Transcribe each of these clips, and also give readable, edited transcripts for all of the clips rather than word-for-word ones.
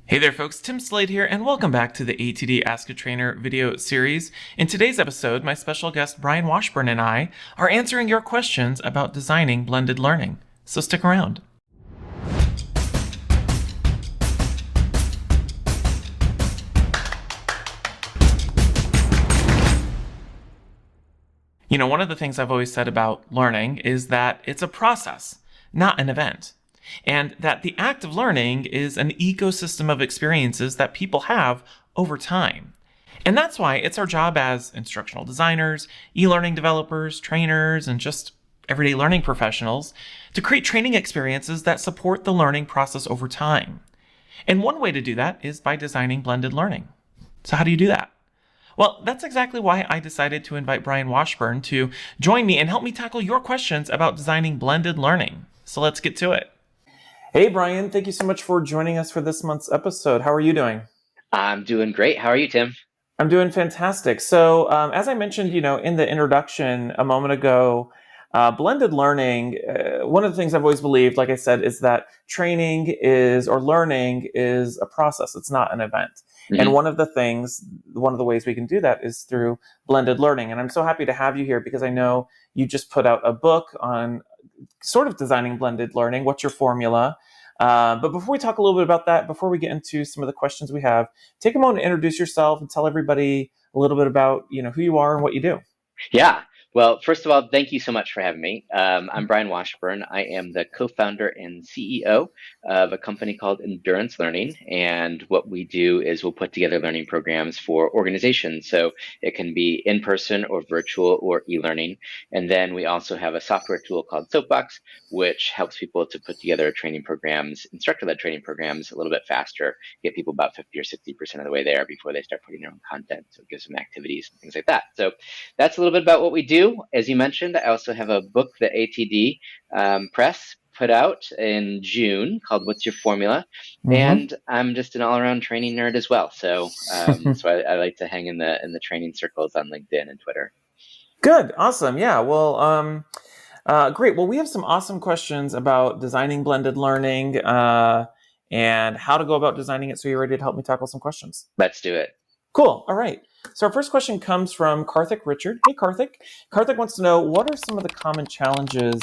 Hey there folks, Tim Slade here, and welcome back to the ATD Ask a Trainer video series. In today's episode, my special guest Brian Washburn and I are answering your questions about designing blended learning. So stick around. You know, one of the things I've always said about learning is that it's a process, not an event. And that the act of learning is an ecosystem of experiences that people have over time. And that's why it's our job as instructional designers, e-learning developers, trainers, and just everyday learning professionals to create training experiences that support the learning process over time. And one way to do that is by designing blended learning. So how do you do that? Well, that's exactly why I decided to invite Brian Washburn to join me and help me tackle your questions about designing blended learning. So let's get to it. Hey, Brian, thank you so much for joining us for this month's episode. How are you doing? I'm doing great. How are you, Tim? I'm doing fantastic. So as I mentioned, in the introduction a moment ago, blended learning, one of the things I've always believed, like I said, is that learning is a process. It's not an event. Mm-hmm. And one of the ways we can do that is through blended learning. And I'm so happy to have you here because I know you just put out a book on sort of designing blended learning. What's your formula? But before we talk a little bit about that, before we get into some of the questions we have, take a moment to introduce yourself and tell everybody a little bit about, who you are and what you do. Yeah. Well, first of all, thank you so much for having me. I'm Brian Washburn. I am the co-founder and CEO of a company called Endurance Learning. And what we do is we'll put together learning programs for organizations. So it can be in-person or virtual or e-learning. And then we also have a software tool called Soapbox, which helps people to put together training programs, instructor-led training programs a little bit faster, get people about 50 or 60% of the way there before they start putting their own content. So it gives them activities and things like that. So that's a little bit about what we do. As you mentioned, I also have a book that ATD Press put out in June called "What's Your Formula?" Mm-hmm. And I'm just an all-around training nerd as well. So, I like to hang in the training circles on LinkedIn and Twitter. Good, awesome, yeah. Well, great. Well, we have some awesome questions about designing blended learning and how to go about designing it. So you're ready to help me tackle some questions? Let's do it. Cool. All right. So our first question comes from Karthik Richard. Hey, Karthik. Karthik wants to know, what are some of the common challenges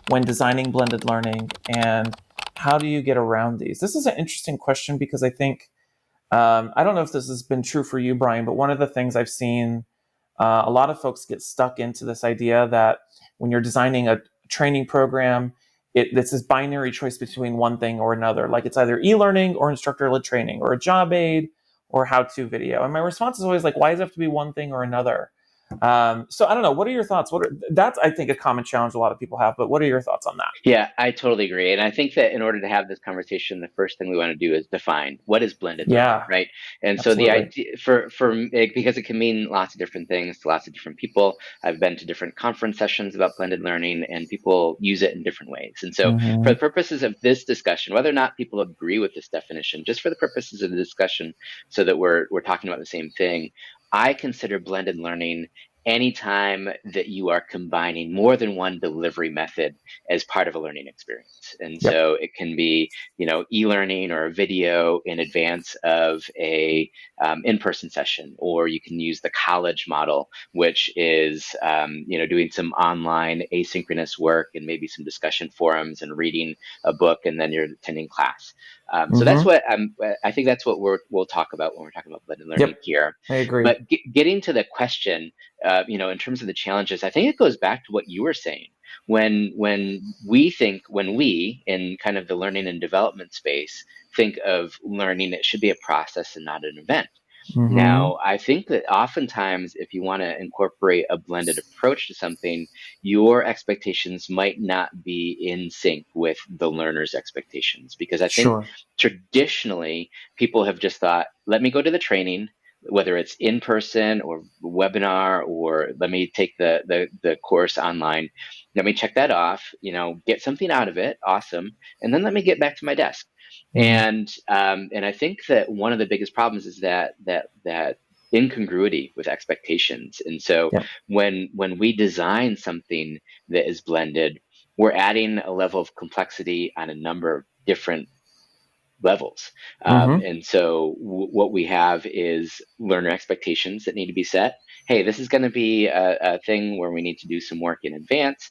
when designing blended learning and how do you get around these? This is an interesting question because I think, I don't know if this has been true for you, Brian, but one of the things I've seen a lot of folks get stuck into this idea that when you're designing a training program, it's this binary choice between one thing or another. Like it's either e-learning or instructor-led training or a job aid or how-to video. And my response is always like, why does it have to be one thing or another? So I don't know. What are your thoughts? That's, I think, a common challenge a lot of people have, but what are your thoughts on that? Yeah, I totally agree. And I think that in order to have this conversation, the first thing we want to do is define what is blended learning, right? And absolutely. So the idea because it can mean lots of different things to lots of different people. I've been to different conference sessions about blended learning and people use it in different ways. And so for the purposes of this discussion, whether or not people agree with this definition, just for the purposes of the discussion so that we're talking about the same thing, I consider blended learning anytime that you are combining more than one delivery method as part of a learning experience. And so it can be, e-learning or a video in advance of a in-person session, or you can use the college model, which is, doing some online asynchronous work and maybe some discussion forums and reading a book, and then you're attending class. So that's what I think that's what we'll talk about when we're talking about blended learning here. I agree. But getting to the question, in terms of the challenges, I think it goes back to what you were saying. When we in kind of the learning and development space think of learning, it should be a process and not an event. Mm-hmm. Now, I think that oftentimes if you want to incorporate a blended approach to something, your expectations might not be in sync with the learner's expectations, because I think traditionally people have just thought, let me go to the training, whether it's in person or webinar, or let me take the course online, let me check that off, get something out of it, awesome, and then let me get back to my desk. And I think that one of the biggest problems is that incongruity with expectations. And so when we design something that is blended, we're adding a level of complexity on a number of different levels. Mm-hmm. And so what we have is learner expectations that need to be set. Hey, this is going to be a thing where we need to do some work in advance.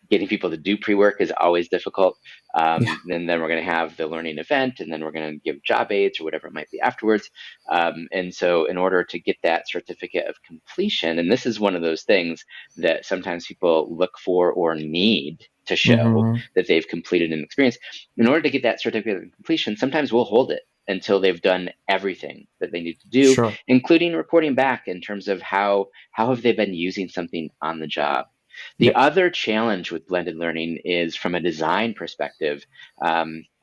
Getting people to do pre-work is always difficult. Yeah. Then we're going to have the learning event, and then we're going to give job aids or whatever it might be afterwards. And so in order to get that certificate of completion, and this is one of those things that sometimes people look for or need to show Mm-hmm. that they've completed an experience. In order to get that certificate of completion, sometimes we'll hold it until they've done everything that they need to do, Sure. including reporting back in terms of how have they been using something on the job. The Yep. other challenge with blended learning is from a design perspective.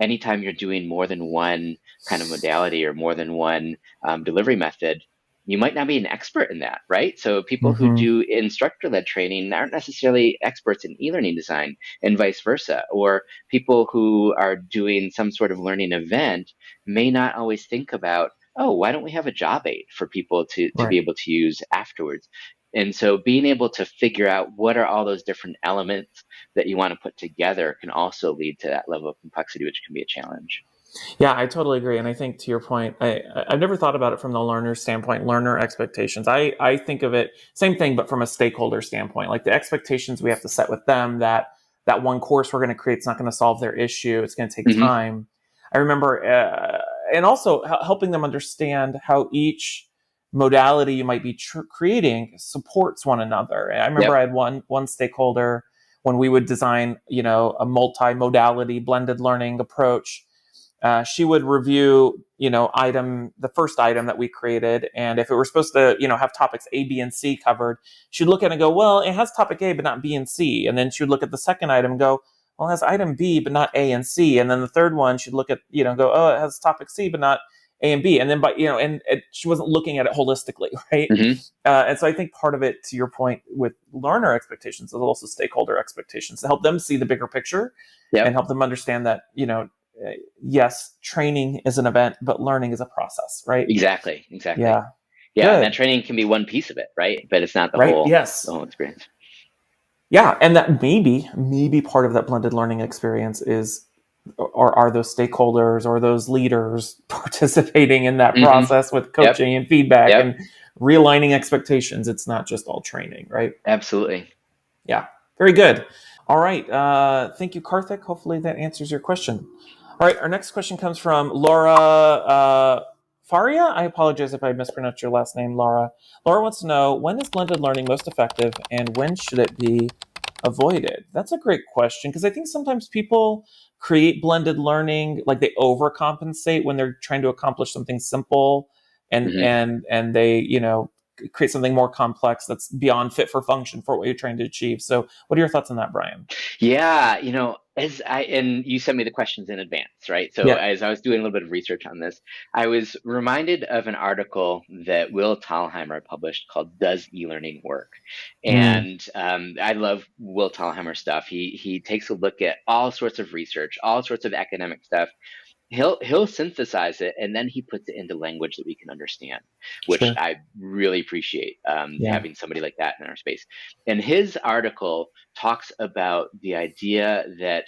Anytime you're doing more than one kind of modality or more than one delivery method, you might not be an expert in that, right? So people who Mm-hmm. do instructor-led training aren't necessarily experts in e-learning design, and vice versa. Or people who are doing some sort of learning event may not always think about, oh, why don't we have a job aid for people to Right. be able to use afterwards? And so being able to figure out what are all those different elements that you want to put together can also lead to that level of complexity, which can be a challenge. Yeah, I totally agree. And I think to your point, I've never thought about it from the learner standpoint, learner expectations. I think of it same thing, but from a stakeholder standpoint, like the expectations we have to set with them that one course we're going to create is not going to solve their issue. It's going to take Hmm. time. I remember, and also helping them understand how each modality you might be creating supports one another. I remember Yep. I had one stakeholder when we would design, a multi-modality blended learning approach. She would review, the first item that we created. And if it were supposed to, have topics A, B, and C covered, she'd look at it and go, well, it has topic A, but not B and C. And then she would look at the second item and go, well, it has item B, but not A and C. And then the third one, she'd look at, go, oh, it has topic C, but not A and B. And then, and she wasn't looking at it holistically, right? Hmm. And so I think part of it, to your point, with learner expectations is also stakeholder expectations to help them see the bigger picture and Yep. help them understand that, yes, training is an event, but learning is a process, right? Exactly. Exactly. Yeah. Yeah. And that Good. training can be one piece of it, right? But it's not Right. the Yes. whole experience. Yeah. And that maybe part of that blended learning experience is, or are those stakeholders or those leaders participating in that Hmm. process with Yep. coaching and feedback Yep. and realigning expectations. It's not just all training, right? Absolutely. Yeah. Very good. All right. Thank you, Karthik. Hopefully that answers your question. All right. Our next question comes from Laura Faria. I apologize if I mispronounced your last name, Laura. Laura wants to know, when is blended learning most effective and when should it be avoided? That's a great question because I think sometimes people create blended learning, like they overcompensate when they're trying to accomplish something simple, and Hmm. and they create something more complex that's beyond fit for function for what you're trying to achieve. So what are your thoughts on that, Brian? Yeah, and you sent me the questions in advance, right? So Yeah. as I was doing a little bit of research on this, I was reminded of an article that Will Thalheimer published called "Does E-Learning Work?" Mm, And I love Will Thalheimer stuff. He takes a look at all sorts of research, all sorts of academic stuff. He'll synthesize it and then he puts it into language that we can understand, which sure. I really appreciate, Yeah. having somebody like that in our space. And his article talks about the idea that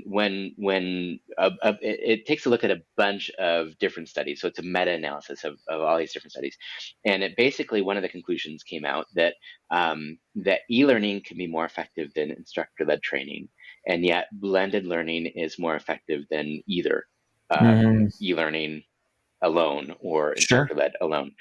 when it takes a look at a bunch of different studies, so it's a meta-analysis of all these different studies, and it basically one of the conclusions came out that that e-learning can be more effective than instructor-led training, and yet blended learning is more effective than either Mm, e-learning alone or sure. instructor-led alone.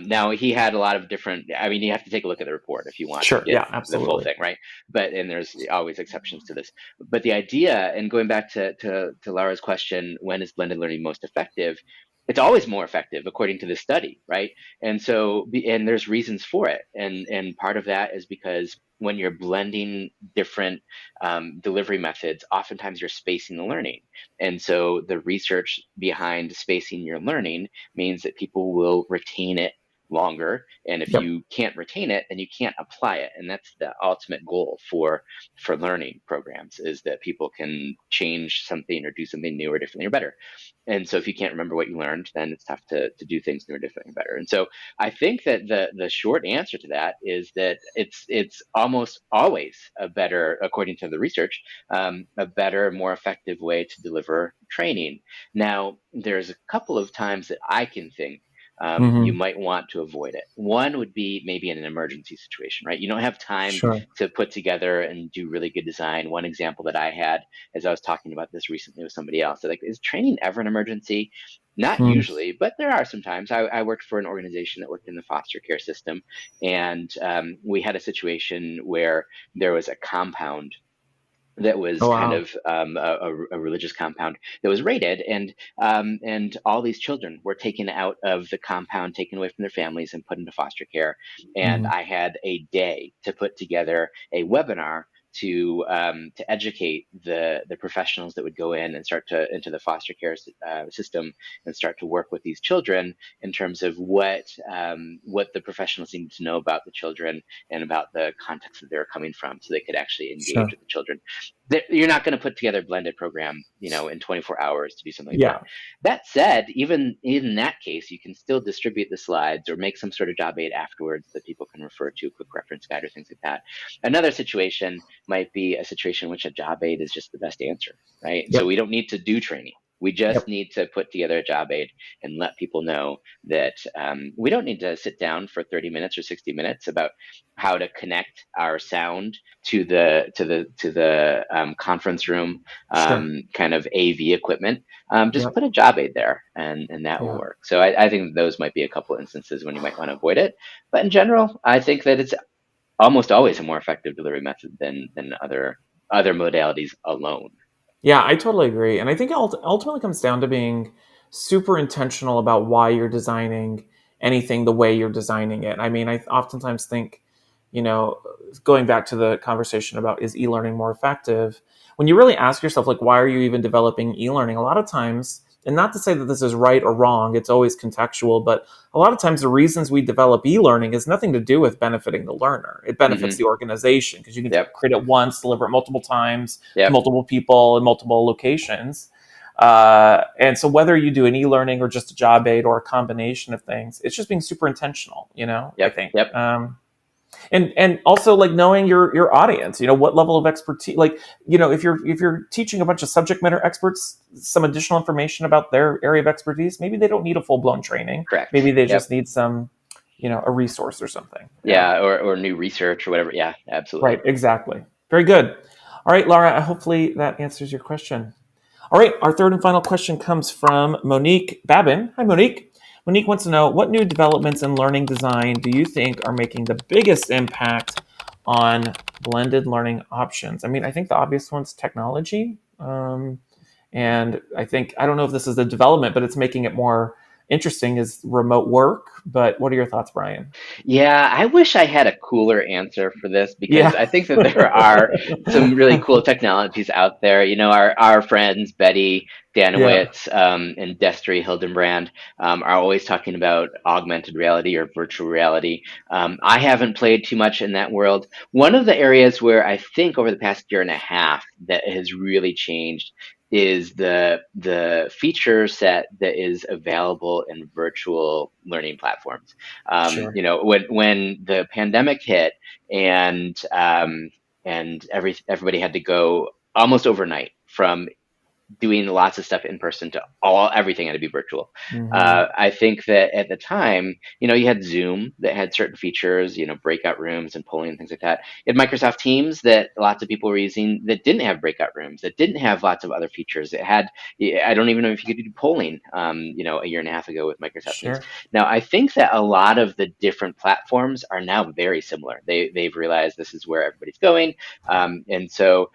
Now he had a lot of different. I mean, you have to take a look at the report if you want to Sure. get Yeah, the full absolutely. thing, right? And there's always exceptions to this. But the idea, and going back to Laura's question, when is blended learning most effective? It's always more effective according to this study, right? And there's reasons for it, and part of that is because when you're blending different delivery methods, oftentimes you're spacing the learning. And so the research behind spacing your learning means that people will retain it longer. And if Yep. you can't retain it, then you can't apply it. And that's the ultimate goal for learning programs, is that people can change something or do something new or differently or better. And so if you can't remember what you learned, then it's tough to do things new or differently better. And so I think that the short answer to that is that it's almost always a better, according to the research, a better, more effective way to deliver training. Now, there's a couple of times that I can think you Hmm. might want to avoid it. One would be maybe in an emergency situation, right? You don't have time Sure. to put together and do really good design. One example that I had, as I was talking about this recently with somebody else, like, is training ever an emergency? Not Mm. usually, but there are some times. I worked for an organization that worked in the foster care system, and we had a situation where there was a compound that was Oh, kind wow. of a religious compound that was raided, and all these children were taken out of the compound, taken away from their families, and put into foster care. And Hmm. I had a day to put together a webinar to educate the professionals that would go in and start to into the foster care system and start to work with these children in terms of what the professionals needed to know about the children and about the context that they were coming from, so they could actually engage Sure. with the children. You're not going to put together a blended program, in 24 hours to do something like that. Yeah. That said, even in that case, you can still distribute the slides or make some sort of job aid afterwards that people can refer to, a quick reference guide or things like that. Another situation might be a situation in which a job aid is just the best answer, right? So Yep. we don't need to do training. We just Yep. need to put together a job aid and let people know that we don't need to sit down for 30 minutes or 60 minutes about how to connect our sound to the conference room Sure. kind of AV equipment. Just Yep. put a job aid there, and that will Yeah. work. So I think those might be a couple of instances when you might want to avoid it. But in general, I think that it's almost always a more effective delivery method than other modalities alone. Yeah, I totally agree. And I think it ultimately comes down to being super intentional about why you're designing anything the way you're designing it. I mean, I oftentimes think, you know, going back to the conversation about is e-learning more effective, when you really ask yourself, like, why are you even developing e-learning? A lot of times, and not to say that this is right or wrong, it's always contextual, but a lot of times the reasons we develop e-learning has nothing to do with benefiting the learner. It benefits Hmm. the organization because you can Yep. create it once, deliver it multiple times to Yep. multiple people in multiple locations. And so whether you do an e-learning or just a job aid or a combination of things, it's just being super intentional, I Yep. think. Yep. And also like knowing your audience, what level of expertise, like, if you're teaching a bunch of subject matter experts some additional information about their area of expertise, maybe they don't need a full-blown training. Correct. Maybe they Yep. just need some, a resource or something. Yeah. Yeah. Or new research or whatever. Yeah. Right. Absolutely. Exactly. Very good. All right, Laura, hopefully that answers your question. All right, our third and final question comes from Monique Babin. Hi, Monique. Monique wants to know, what new developments in learning design do you think are making the biggest impact on blended learning options? I mean, I think the obvious one's technology. And I don't know if this is a development, but it's making it more interesting, is remote work. But what are your thoughts, Brian? Yeah, I wish I had a cooler answer for this, because Yeah. I think that there are some really cool technologies out there. Our friends Betty Yeah, Danowitz and Destry Hildenbrand are always talking about augmented reality or virtual reality. I haven't played too much in that world. One of the areas where I think over the past year and a half that has really changed is the feature set that is available in virtual learning platforms. sure. When the pandemic hit, and everybody had to go almost overnight from doing lots of stuff in person to everything had to be virtual. Hmm. I think that at the time, you had Zoom that had certain features, breakout rooms and polling and things like that. You had Microsoft Teams that lots of people were using that didn't have breakout rooms, that didn't have lots of other features. I don't even know if you could do polling, a year and a half ago with Microsoft Teams. Sure. Now, I think that a lot of the different platforms are now very similar. They've realized this is where everybody's going. And so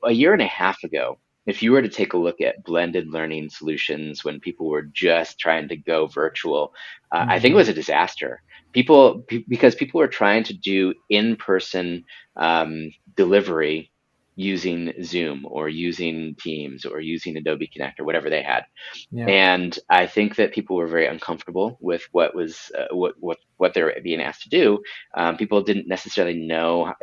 a year and a half ago, if you were to take a look at blended learning solutions when people were just trying to go virtual, I think it Hmm. was a disaster. Because people were trying to do in-person delivery using Zoom or using Teams or using Adobe Connect or whatever they had. Yeah. And I think that people were very uncomfortable with what was what they were being asked to do. People didn't necessarily know,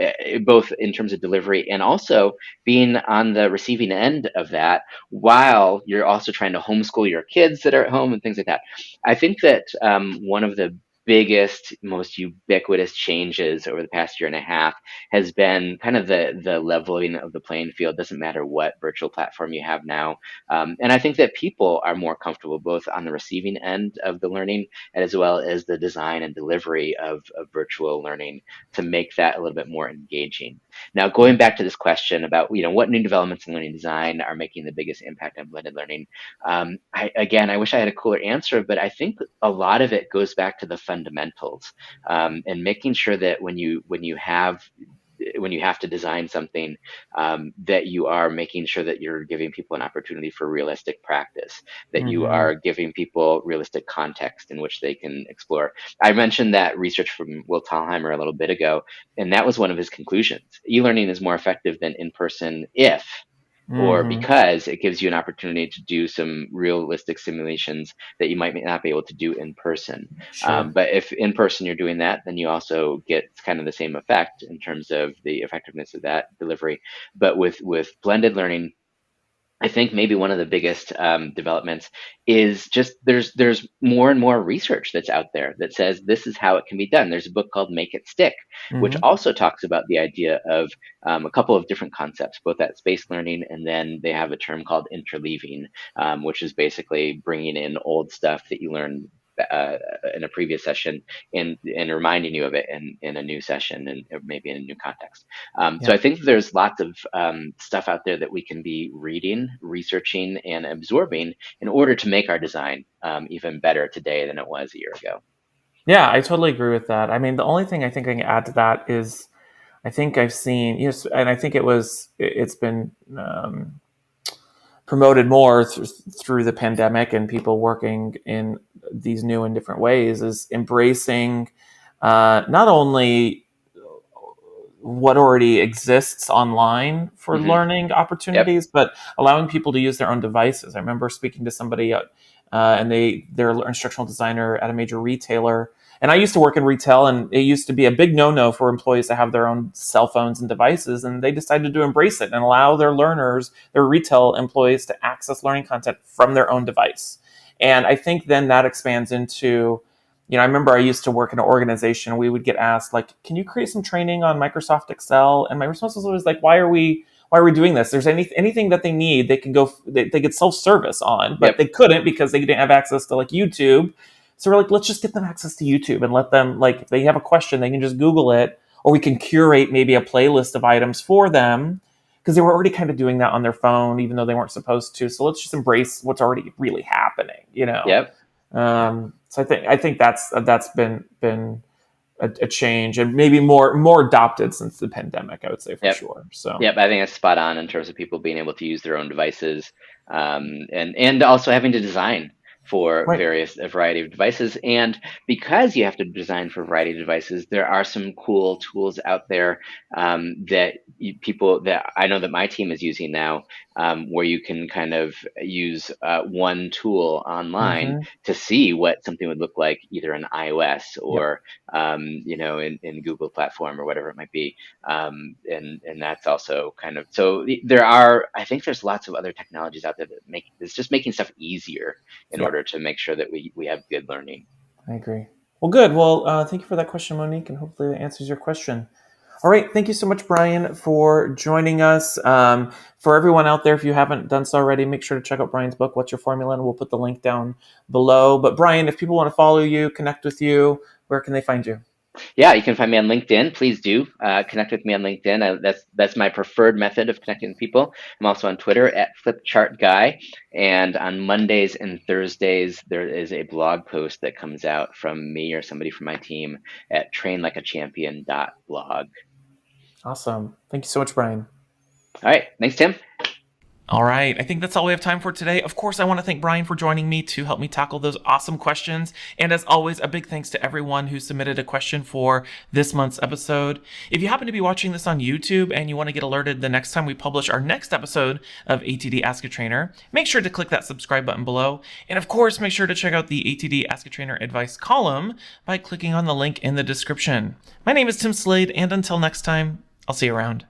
both in terms of delivery and also being on the receiving end of that, while you're also trying to homeschool your kids that are at home and things like that. I think that one of the biggest, most ubiquitous changes over the past year and a half has been kind of the leveling of the playing field. Doesn't matter what virtual platform you have now, and I think that people are more comfortable both on the receiving end of the learning as well as the design and delivery of virtual learning to make that a little bit more engaging. Now, going back to this question about what new developments in learning design are making the biggest impact on blended learning, I wish I had a cooler answer, but I think a lot of it goes back to the fundamentals, and making sure that when you have to design something, that you are making sure that you're giving people an opportunity for realistic practice, that you Mm-hmm. are giving people realistic context in which they can explore. I mentioned that research from Will Thalheimer a little bit ago, and that was one of his conclusions. E-learning is more effective than in-person if, or Mm-hmm. because it gives you an opportunity to do some realistic simulations that you might not be able to do in person. Sure. But if in person you're doing that, then you also get kind of the same effect in terms of the effectiveness of that delivery. But with blended learning, I think maybe one of the biggest developments is just there's more and more research that's out there that says this is how it can be done. There's a book called Make It Stick, which Mm-hmm. also talks about the idea of a couple of different concepts, both that space learning, and then they have a term called interleaving, which is basically bringing in old stuff that you learned uh, in a previous session and reminding you of it in a new session and maybe in a new context. So Yeah. I think there's lots of stuff out there that we can be reading, researching, and absorbing in order to make our design even better today than it was a year ago. Yeah, I totally agree with that. I mean, the only thing I think I can add to that is I think I've seen, and I think it's been promoted more through the pandemic and people working in these new and different ways is embracing not only what already exists online for Hmm. learning Yep. opportunities, but allowing people to use their own devices. I remember speaking to somebody, and they're an instructional designer at a major retailer. And I used to work in retail, and it used to be a big no-no for employees to have their own cell phones and devices. And they decided to embrace it and allow their learners, their retail employees, to access learning content from their own device. And I think then that expands into, I remember I used to work in an organization. We would get asked, like, "Can you create some training on Microsoft Excel?" And my response was always like, "Why are we doing this? There's anything that they need, they can go, they get self service on, but Yep. they couldn't because they didn't have access to like YouTube. So we're like, let's just get them access to YouTube and let them, like, if they have a question, they can just Google it, or we can curate maybe a playlist of items for them." Because they were already kind of doing that on their phone, even though they weren't supposed to. So let's just embrace what's already really happening. Yep. So I think that's been a change, and maybe more adopted since the pandemic. I would say for Yep. sure. So Yep, I think that's spot on in terms of people being able to use their own devices, and also having to design for right. a variety of devices. And because you have to design for a variety of devices, there are some cool tools out there that people that I know that my team is using now, where you can kind of use one tool online Hmm. to see what something would look like either in iOS Yep. or in Google platform or whatever it might be, and that's also kind of so there are I think there's lots of other technologies out there that make it's just making stuff easier in Yep. order to make sure that we have good learning. I agree. Well, good. Well, thank you for that question, Monique, and hopefully that answers your question. All right. Thank you so much, Brian, for joining us. For everyone out there, if you haven't done so already, make sure to check out Brian's book, What's Your Formula? And we'll put the link down below. But, Brian, if people want to follow you, connect with you, where can they find you? Yeah, you can find me on LinkedIn. Please do connect with me on LinkedIn. That's my preferred method of connecting with people. I'm also on Twitter at FlipChartGuy, and on Mondays and Thursdays there is a blog post that comes out from me or somebody from my team at trainlikeachampion.blog. Awesome. Thank you so much, Brian. All right, thanks, Tim. All right. I think that's all we have time for today. Of course, I want to thank Brian for joining me to help me tackle those awesome questions. And as always, a big thanks to everyone who submitted a question for this month's episode. If you happen to be watching this on YouTube and you want to get alerted the next time we publish our next episode of ATD Ask a Trainer, make sure to click that subscribe button below. And of course, make sure to check out the ATD Ask a Trainer advice column by clicking on the link in the description. My name is Tim Slade, and until next time, I'll see you around.